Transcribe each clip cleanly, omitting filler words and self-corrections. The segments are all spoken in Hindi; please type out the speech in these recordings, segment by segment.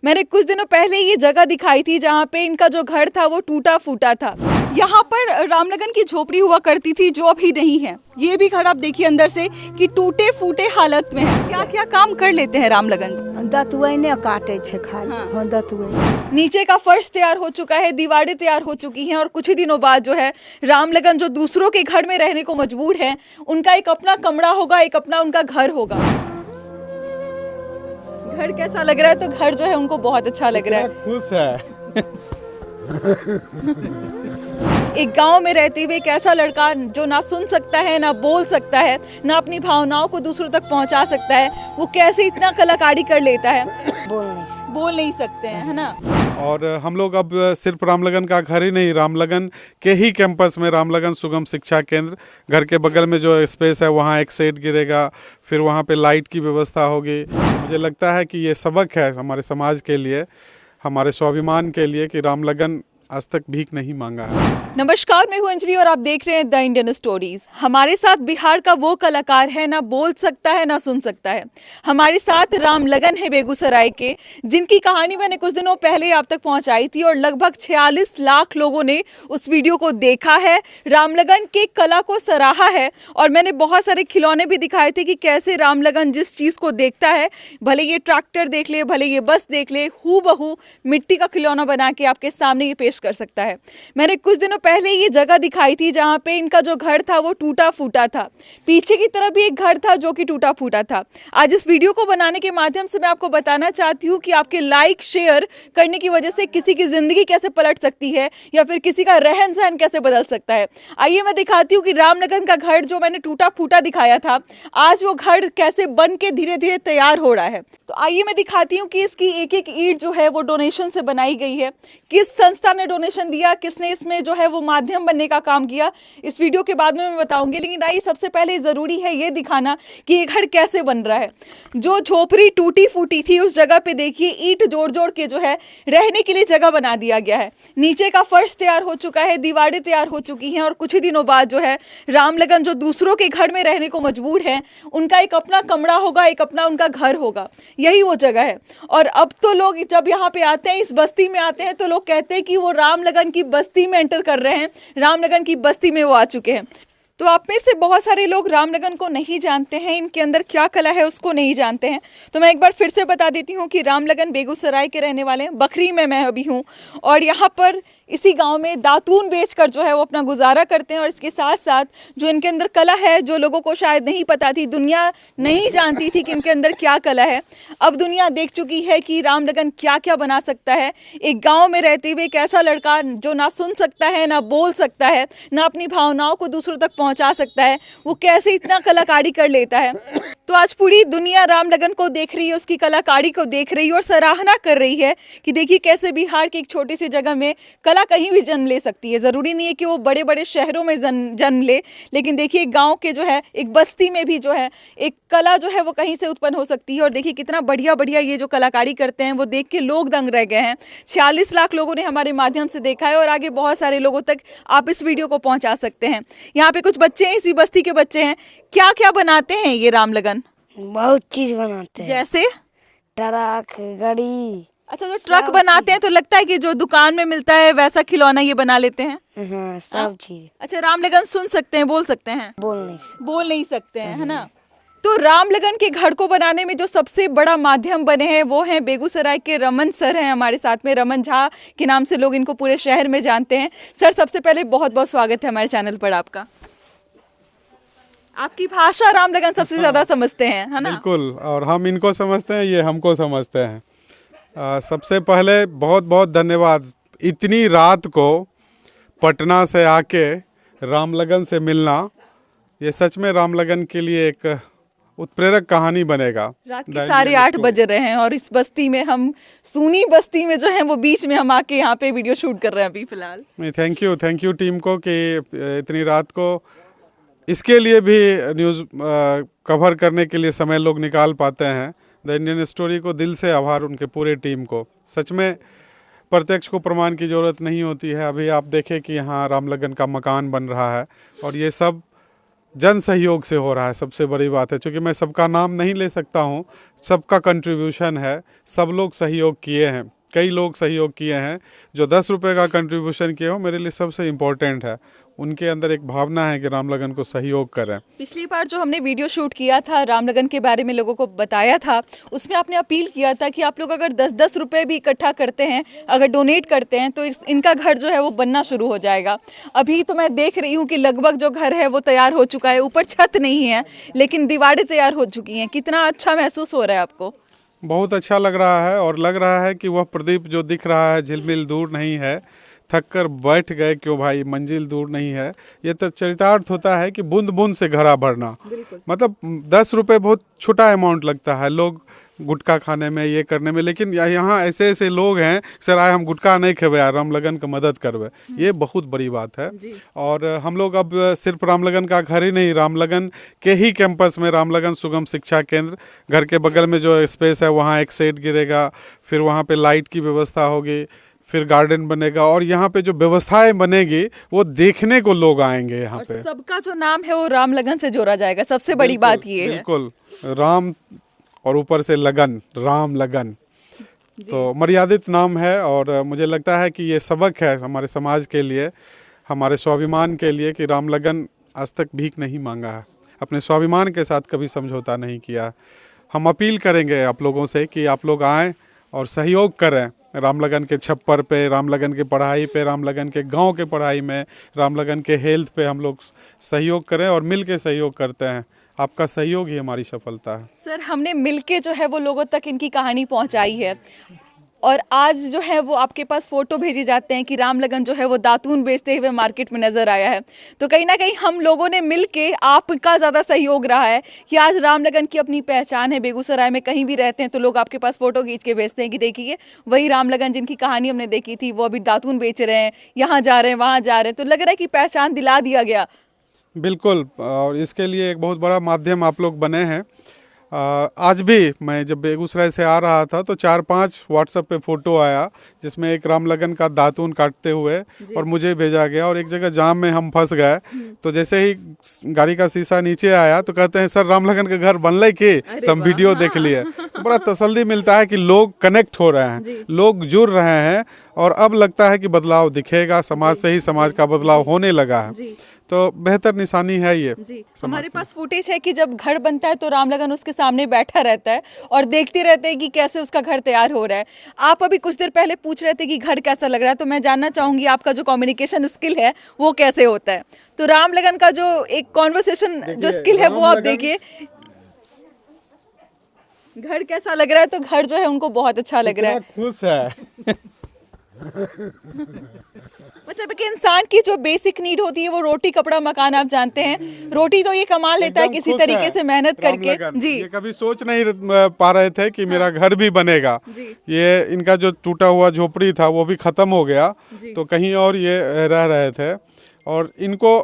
मैंने कुछ दिनों पहले ये जगह दिखाई थी जहाँ पे इनका जो घर था वो टूटा फूटा था। यहाँ पर रामलगन की झोपड़ी हुआ करती थी जो अभी नहीं है। ये भी घर आप देखिए अंदर से कि टूटे फूटे हालत में है। क्या क्या काम कर लेते हैं रामलगन? दतुए ने काटे छे खाली। हाँ। हाँ दतुए। नीचे का फर्श तैयार हो चुका है, दीवारें तैयार हो चुकी हैं और कुछ ही दिनों बाद जो है रामलगन जो दूसरों के घर में रहने को मजबूर है, उनका एक अपना कमरा होगा, एक अपना उनका घर होगा। घर कैसा लग रहा है? तो घर जो है उनको बहुत अच्छा लग रहा है। खुश है। एक गांव में रहते हुए एक ऐसा लड़का जो ना सुन सकता है, ना बोल सकता है, ना अपनी भावनाओं को दूसरों तक पहुंचा सकता है, वो कैसे इतना कलाकारी कर लेता है? बोल नहीं सकते हैं, है ना। और हम लोग अब सिर्फ रामलगन का घर ही नहीं, रामलगन के ही कैंपस में रामलगन सुगम शिक्षा केंद्र, घर के बगल में जो स्पेस है वहाँ एक शेड गिरेगा, फिर वहाँ पे लाइट की व्यवस्था होगी। मुझे लगता है कि ये सबक है हमारे समाज के लिए, हमारे स्वाभिमान के लिए कि रामलगन आज तक भीख नहीं मांगा है। नमस्कार, मैं हूं अंजलि और आप देख रहे हैं द इंडियन स्टोरीज। हमारे साथ बिहार का वो कलाकार है, ना बोल सकता है ना सुन सकता है। हमारे साथ रामलगन है बेगूसराय के, जिनकी कहानी मैंने कुछ दिनों पहले आप तक पहुंचाई थी और लगभग 46 लाख लोगों ने उस वीडियो को देखा है, रामलगन के कला को सराहा है। और मैंने बहुत सारे खिलौने भी दिखाए थे कि कैसे रामलगन जिस चीज को देखता है, भले ये ट्रैक्टर देख ले, भले ये बस देख ले, हूबहू मिट्टी का खिलौना बना के आपके सामने ये पेश कर सकता है। मैंने कुछ दिनों पहले ये जगह दिखाई थी जहां पे इनका जो घर था वो टूटा फूटा था। पीछे की तरफ भी एक घर था जो कि टूटा फूटा था। आज इस वीडियो को बनाने के माध्यम से मैं आपको बताना चाहती हूँ कि आपके लाइक शेयर करने की वजह से किसी की जिंदगी कैसे पलट सकती है या फिर किसी का रहन सहन कैसे बदल सकता है। आइए मैं दिखाती हूँ कि रामलगन का घर जो मैंने टूटा फूटा दिखाया था, आज वो घर कैसे बन के धीरे धीरे तैयार हो रहा है। तो आइए मैं दिखाती हूँ कि इसकी एक एक ईंट जो है वो डोनेशन से बनाई गई है। किस संस्था ने डोनेशन दिया, किसने इसमें जो है वो माध्यम बनने का काम किया, इस वीडियो के बाद में मैं बताऊंगी। लेकिन आइए सबसे पहले जरूरी है ये दिखाना कि ये घर कैसे बन रहा है। जो झोपड़ी टूटी फूटी थी उस जगह पे देखिए ईंट जोड़ जोड़ के जो है रहने के लिए जगह बना दिया गया है। नीचे का फर्श तैयार हो चुका है, दीवारें तैयार हो चुकी हैं और कुछ ही दिनों बाद जो है रामलगन जो दूसरों के घर में रहने को मजबूर है, उनका एक अपना कमरा होगा, एक अपना उनका घर होगा। यही वो जगह है। और अब तो लोग जब यहाँ पे आते हैं, इस बस्ती में आते हैं, तो लोग कहते हैं कि वो रामलगन की बस्ती में एंटर कर रहे हैं, रामलगन की बस्ती में वो आ चुके हैं। तो आप में से बहुत सारे लोग रामलगन को नहीं जानते हैं, इनके अंदर क्या कला है उसको नहीं जानते हैं। तो मैं एक बार फिर से बता देती हूँ कि रामलगन बेगूसराय के रहने वाले हैं। बखरी में मैं अभी हूँ और यहाँ पर इसी गांव में दातून बेचकर जो है वो अपना गुजारा करते हैं। और इसके साथ साथ जो इनके अंदर कला है, जो लोगों को शायद नहीं पता थी, दुनिया नहीं जानती थी कि इनके अंदर क्या कला है, अब दुनिया देख चुकी है कि रामलगन क्या क्या बना सकता है। एक गाँव में रहते हुए एक ऐसा लड़का जो ना सुन सकता है, ना बोल सकता है, ना अपनी भावनाओं को दूसरों तक पहुंचा सकता है, वो कैसे इतना कलाकारी कर लेता है। तो आज पूरी दुनिया रामलगन को देख रही है, उसकी कलाकारी को देख रही है और सराहना कर रही है कि देखिए कैसे बिहार की एक छोटी सी जगह में कला कहीं भी जन्म ले सकती है। जरूरी नहीं है कि वो बड़े बड़े शहरों में जन्म ले, लेकिन देखिए गांव के जो है एक बस्ती में भी जो है एक कला जो है वो कहीं से उत्पन्न हो सकती है। और देखिए कितना बढ़िया बढ़िया ये जो कलाकारी करते हैं वो देख के लोग दंग रह गए हैं। 46 लाख लोगों ने हमारे माध्यम से देखा है और आगे बहुत सारे लोगों तक आप इस वीडियो को पहुंचा सकते हैं। यहाँ पे कुछ बच्चे हैं, इसी बस्ती के बच्चे हैं। क्या क्या बनाते हैं ये रामलगन? बहुत चीज बनाते हैं, जैसे ट्रक, गाड़ी। अच्छा, जो ट्रक बनाते हैं तो लगता है कि जो दुकान में मिलता है वैसा खिलौना ये बना लेते हैं। हाँ, सब चीज। अच्छा, रामलगन सुन सकते हैं, बोल सकते हैं? बोल नहीं सकते हैं, है ना। तो रामलगन के घर को बनाने में जो सबसे बड़ा माध्यम बने हैं वो हैं बेगूसराय के रमन सर हैं हमारे साथ में। रमन झा के नाम से लोग इनको पूरे शहर में जानते हैं। सर, सबसे पहले बहुत बहुत स्वागत है हमारे चैनल पर आपका। आपकी भाषा रामलगन सबसे ज्यादा समझते हैं, है ना? बिल्कुल, और हम इनको समझते हैं, ये हमको समझते हैं। सबसे पहले बहुत बहुत धन्यवाद। इतनी रात को पटना से आके रामलगन से मिलना, ये सच में रामलगन के लिए एक उत्प्रेरक कहानी बनेगा। रात के 8:30 बज रहे हैं और इस बस्ती में, हम सूनी बस्ती में जो है वो बीच में हम आके यहाँ पे वीडियो शूट कर रहे हैं अभी फिलहाल। थैंक यू टीम को कि इतनी रात को इसके लिए भी न्यूज़ कवर करने के लिए समय लोग निकाल पाते हैं। द इंडियन स्टोरी को दिल से आभार, उनके पूरे टीम को। सच में प्रत्यक्ष को प्रमाण की ज़रूरत नहीं होती है। अभी आप देखें कि यहाँ रामलगन का मकान बन रहा है और ये सब जन सहयोग से हो रहा है, सबसे बड़ी बात है। क्योंकि मैं सबका नाम नहीं ले सकता हूँ, सबका कंट्रीब्यूशन है, सब लोग सहयोग किए हैं, कई लोग सहयोग किए हैं। जो 10 रुपये का कंट्रीब्यूशन किए हो, मेरे लिए सबसे इम्पोर्टेंट है। उनके अंदर एक भावना है कि रामलगन को सहयोग करें। पिछली बार जो हमने वीडियो शूट किया था, रामलगन के बारे में लोगों को बताया था, उसमें आपने अपील किया था कि आप लोग अगर 10-10 रुपये भी इकट्ठा करते हैं, अगर डोनेट करते हैं, तो इनका घर जो है वो बनना शुरू हो जाएगा। अभी तो मैं देख रही हूँ कि लगभग जो घर है वो तैयार हो चुका है, ऊपर छत नहीं है लेकिन दीवारें तैयार हो चुकी हैं। कितना अच्छा महसूस हो रहा है आपको? बहुत अच्छा लग रहा है, और लग रहा है कि वह प्रदीप जो दिख रहा है झिलमिल दूर नहीं है। थक कर बैठ गए क्यों भाई, मंजिल दूर नहीं है। ये तो चरितार्थ होता है कि बूंद बूंद से घड़ा भरना। मतलब 10 रुपये बहुत छोटा अमाउंट लगता है लोग गुटखा खाने में, ये करने में, लेकिन यहाँ ऐसे ऐसे लोग हैं, सर आए हम गुटखा नहीं खेबे यार, रामलगन का मदद करवे, ये बहुत बड़ी बात है। और हम लोग अब सिर्फ रामलगन का घर ही नहीं, रामलगन के ही कैंपस में रामलगन सुगम शिक्षा केंद्र, घर के बगल में जो स्पेस है वहाँ एक शेड गिरेगा, फिर वहाँ पे लाइट की व्यवस्था होगी, फिर गार्डन बनेगा, और यहाँ पे जो व्यवस्थाएं बनेगी वो देखने को लोग आएंगे यहाँ पे। सबका जो नाम है वो रामलगन से जोड़ा जाएगा, सबसे बड़ी बात ये है। बिल्कुल, राम और ऊपर से लगन, राम लगन, तो मर्यादित नाम है। और मुझे लगता है कि ये सबक है हमारे समाज के लिए, हमारे स्वाभिमान के लिए, कि रामलगन आज तक भीख नहीं मांगा है, अपने स्वाभिमान के साथ कभी समझौता नहीं किया। हम अपील करेंगे आप लोगों से कि आप लोग आएँ और सहयोग करें रामलगन के छप्पर पे, रामलगन की पढ़ाई पे, रामलगन के गांव के पढ़ाई में, रामलगन के हेल्थ पे हम लोग सहयोग करें, और मिल के सहयोग करते हैं। आपका सहयोग ही हमारी सफलता है। सर, हमने मिलके जो है वो लोगों तक इनकी कहानी पहुंचाई है, और आज जो है वो आपके पास फोटो भेजे जाते हैं कि रामलगन जो है वो दातून बेचते हुए मार्केट में नजर आया है। तो कहीं ना कहीं हम लोगों ने मिलके, आपका ज़्यादा सहयोग रहा है कि आज रामलगन की अपनी पहचान है। बेगूसराय में कहीं भी रहते हैं तो लोग आपके पास फोटो खींच के भेजते हैं कि देखिए वही रामलगन जिनकी कहानी हमने देखी थी, वो अभी दातून बेच रहे हैं, यहाँ जा रहे हैं, वहाँ जा रहे हैं। तो लग रहा है कि पहचान दिला दिया गया। बिल्कुल, और इसके लिए एक बहुत बड़ा माध्यम आप लोग बने हैं। आज भी मैं जब बेगूसराय से आ रहा था तो 4-5 व्हाट्सएप पे फ़ोटो आया, जिसमें एक रामलगन का दातून काटते हुए और मुझे भेजा गया, और एक जगह जाम में हम फंस गए। तो जैसे ही गाड़ी का शीशा नीचे आया तो कहते हैं सर रामलगन के घर बनले के, सब वीडियो देख लिए। तो बड़ा तसल्ली मिलता है कि लोग कनेक्ट हो रहे हैं, लोग जुड़ रहे हैं, और अब लगता है कि बदलाव दिखेगा, समाज से ही समाज का बदलाव होने लगा है। तो बेहतर निशानी है ये। जी, हमारे पास फुटेज है कि जब घर बनता है तो रामलगन उसके सामने बैठा रहता है और देखते रहते हैं कि कैसे उसका घर तैयार हो रहा है। आप अभी कुछ देर पहले पूछ रहे थे कि घर कैसा लग रहा है, तो मैं जानना चाहूंगी आपका जो कम्युनिकेशन स्किल है वो कैसे होता है। तो रामलगन का जो एक कॉन्वर्सेशन जो स्किल है वो आप देखिए, घर कैसा लग रहा है, तो घर जो है उनको बहुत अच्छा लग रहा है, खुश है। मतलब कि इंसान की जो बेसिक नीड होती है वो रोटी कपड़ा मकान, आप जानते हैं, रोटी तो ये कमा लेता है किसी तरीके से मेहनत करके। जी, ये कभी सोच नहीं पा रहे थे कि मेरा घर भी बनेगा। ये इनका जो टूटा हुआ झोपड़ी था वो भी खत्म हो गया, तो कहीं और ये रह रहे थे, और इनको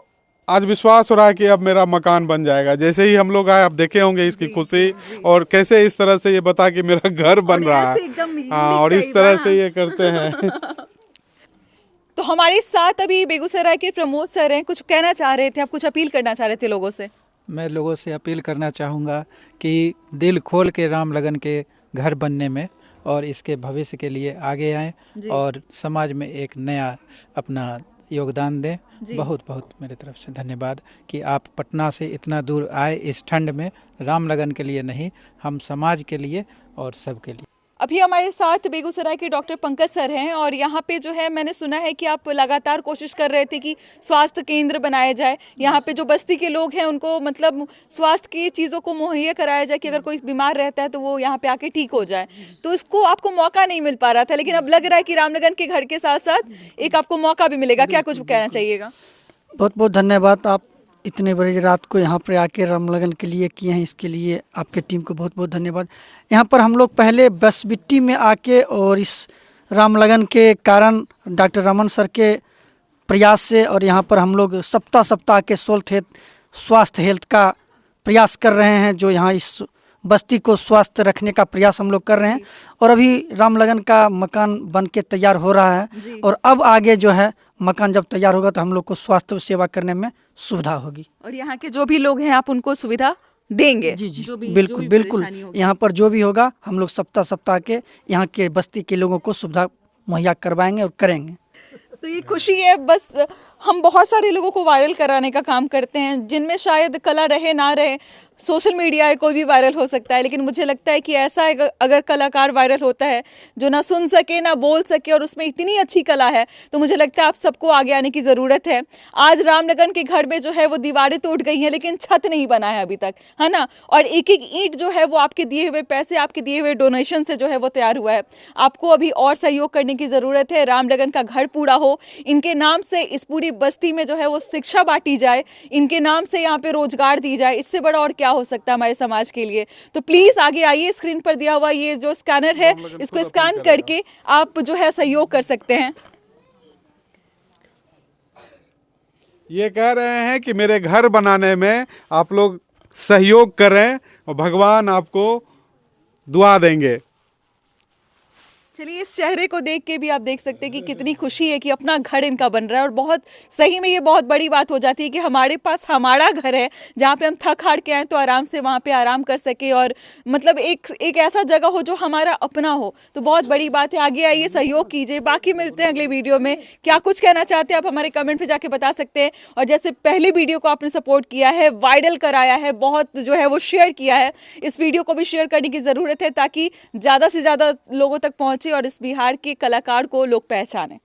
आज विश्वास हो रहा है कि अब मेरा मकान बन जाएगा। जैसे ही हम लोग आए, आप देखे होंगे इसकी खुशी, और कैसे इस तरह से ये बता कि मेरा घर बन रहा है। हाँ, और इस तरह से ये करते हैं। तो हमारे साथ अभी बेगूसराय के प्रमोद सर हैं, कुछ कहना चाह रहे थे, आप कुछ अपील करना चाह रहे थे लोगों से। मैं लोगों से अपील करना चाहूँगा कि दिल खोल के रामलगन के घर बनने में और इसके भविष्य के लिए आगे आएँ और समाज में एक नया अपना योगदान दें। बहुत बहुत मेरे तरफ से धन्यवाद कि आप पटना से इतना दूर आए इस ठंड में, रामलगन के लिए नहीं, हम समाज के लिए और सबके लिए। अभी हमारे साथ बेगूसराय के डॉक्टर पंकज सर हैं, और यहाँ पे जो है मैंने सुना है कि आप लगातार कोशिश कर रहे थे कि स्वास्थ्य केंद्र बनाया जाए, यहाँ पे जो बस्ती के लोग हैं उनको मतलब स्वास्थ्य की चीज़ों को मुहैया कराया जाए कि अगर कोई बीमार रहता है तो वो यहाँ पे आके ठीक हो जाए। तो इसको आपको मौका नहीं मिल पा रहा था, लेकिन अब लग रहा है कि रामलगन के घर के साथ साथ एक आपको मौका भी मिलेगा। क्या कुछ कहना चाहिएगा? बहुत बहुत धन्यवाद, आप इतने बड़ी रात को यहाँ पर आके रामलगन के लिए किए हैं, इसके लिए आपके टीम को बहुत बहुत धन्यवाद। यहाँ पर हम लोग पहले बसबिट्टी में आके, और इस रामलगन के कारण डॉक्टर रमन सर के प्रयास से, और यहाँ पर हम लोग सप्ताह के स्वास्थ्य हेल्थ का प्रयास कर रहे हैं, जो यहाँ इस बस्ती को स्वस्थ रखने का प्रयास हम लोग कर रहे हैं। और अभी राम लगन का मकान बन के तैयार हो रहा है और अब आगे जो है मकान जब तैयार होगा तो हम लोग को स्वास्थ्य सेवा करने में सुविधा होगी। और यहाँ के जो भी लोग हैं आप उनको सुविधा देंगे? जी जी जो भी बिल्कुल जो भी बिल्कुल, परेशानी होगी। यहाँ पर जो भी होगा हम लोग सप्ताह के यहाँ के बस्ती के लोगों को सुविधा मुहैया करवाएंगे और करेंगे। तो ये खुशी है, बस हम बहुत सारे लोगों को वायरल कराने का काम करते हैं जिनमें शायद कला रहे ना रहे, सोशल मीडिया है कोई भी वायरल हो सकता है, लेकिन मुझे लगता है कि ऐसा अगर कलाकार वायरल होता है जो ना सुन सके ना बोल सके और उसमें इतनी अच्छी कला है, तो मुझे लगता है आप सबको आगे आने की ज़रूरत है। आज रामलगन के घर में जो है वो दीवारें टूट गई हैं लेकिन छत नहीं बना है अभी तक, है ना, और एक एक ईंट जो है वो आपके दिए हुए पैसे, आपके दिए हुए डोनेशन से जो है वो तैयार हुआ है। आपको अभी और सहयोग करने की ज़रूरत है, रामलगन का घर पूरा हो, इनके नाम से इस पूरी बस्ती में जो है वो शिक्षा बांटी जाए, इनके नाम से यहाँ पे रोजगार दी जाए, इससे बड़ा और क्या हो सकता है हमारे समाज के लिए। तो प्लीज आगे आइए, स्क्रीन पर दिया हुआ ये जो स्कैनर है इसको स्कैन करके आप जो है सहयोग कर सकते हैं। ये कह रहे हैं कि मेरे घर बनाने में आप लोग सहयोग करें और भगवान आपको दुआ देंगे। चलिए, इस चेहरे को देख के भी आप देख सकते हैं कि कितनी खुशी है कि अपना घर इनका बन रहा है। और बहुत सही में ये बहुत बड़ी बात हो जाती है कि हमारे पास हमारा घर है जहाँ पे हम थक हार के आए तो आराम से वहाँ पे आराम कर सके, और मतलब एक ऐसा जगह हो जो हमारा अपना हो, तो बहुत बड़ी बात है। आगे आइए, सहयोग कीजिए। बाकी मिलते हैं अगले वीडियो में। क्या कुछ कहना चाहते हैं आप हमारे कमेंट पे जाके बता सकते हैं। और जैसे पहले वीडियो को आपने सपोर्ट किया है, वायरल कराया है, बहुत जो है वो शेयर किया है, इस वीडियो को भी शेयर करने की ज़रूरत है ताकि ज़्यादा से ज़्यादा लोगों तक पहुँचे और इस बिहार के कलाकार को लोग पहचानें।